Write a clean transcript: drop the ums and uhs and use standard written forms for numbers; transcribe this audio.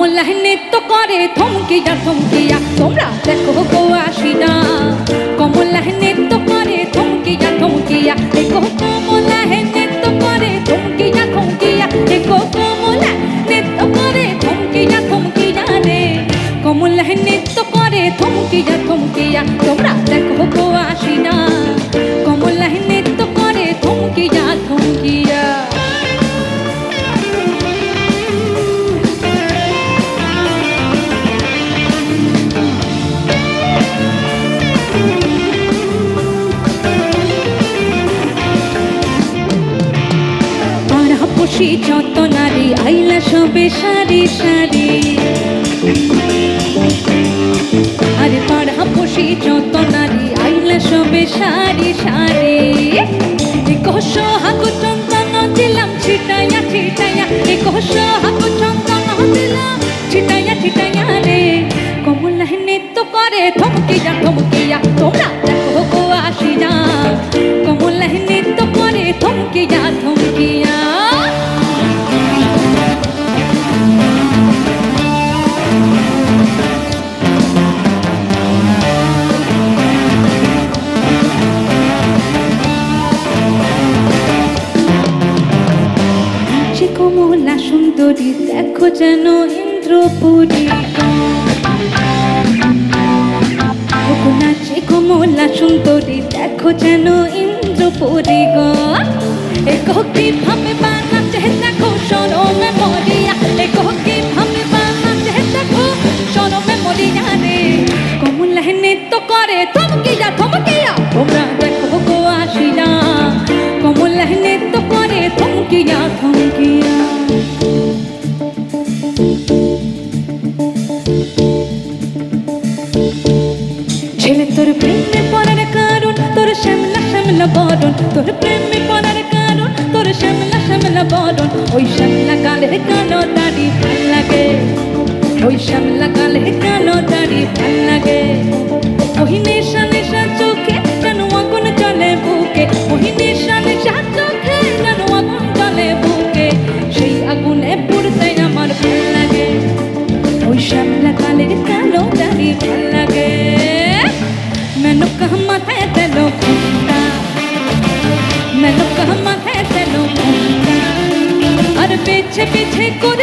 কমলা নৃত্য করে থমকিয়া থমকিয়া, তোমরা দেখো গো আসিনা। কমলা নৃত্য করে থমকিয়া থমকিয়া, দেখো কমলা নৃত্য করে থমকিয়া থমকিয়া, দেখো কমলা নৃত্য করে থমকিয়া থমকিয়া রে। কমলা নৃত্য করে থমকিয়া থমকিয়া, তোমরা দেখো গো আসিনা। কমলা নৃত্য করে থমকিয়া থমকিয়া। যত নারী আইলা সবে সারি সারি, আরে পাড়া পশি যত নারী আইলা সবে সারি সারি। কষ হাকু চন্দন দিলাম ছিটাইয়া ছিটাইয়া, কষ হাকু চন্দন দিলাম ছিটাইয়া ছিটাইয়া রে। কমলা নৃত্য করে থমকিয়া থমকিয়া, তোমরা দেখো গো আসিনা। কমলা নৃত্য করে থমকিয়া থমকিয়া। কমলা সুন্দরী দেখো যেন ইন্দ্রপুরী, নাচে কমলা সুন্দরী দেখো যেন ইন্দ্রপুরী গো। কি ভাবে বানাচ্ছে দেখো সরমে মরিয়া, কি ভাবে বানাচ্ছে দেখো সরমে মরিয়া রে। কমলা নৃত্য করে থমকিয়া থমকিয়া, তোমরা দেখো গো আসিনা। কমলা নৃত্য করে থমকিয়া থমকিয়া। ছেলে তোর প্রেমে পড়ার কারণ তোর শ্যামলা শ্যামলা বরণ, তোর প্রেমে পড়ার কারণ তোর শ্যামলা শ্যামলা বরণ। ওই শ্যামলা গালের কালো দাড়ি ভাল লাগে, ওই শ্যামলা গালের কালো দাড়ি ভাল লাগে। ওই নেশা নেশা চোখে যেন আগুন চলে বুকে, ওই নেশা নেশা চোখে যেন আগুন চলে বুকে। সেই আগুনে পুড়তে আমার ভাল লাগে, ওই শ্যামলা গালের কালো দাড়ি ভাল লাগে। মেনকা মাথায় দিল ঘুমটা, মেনকা মাথায় দিল ঘুমটা, আর পিছে পিছে করে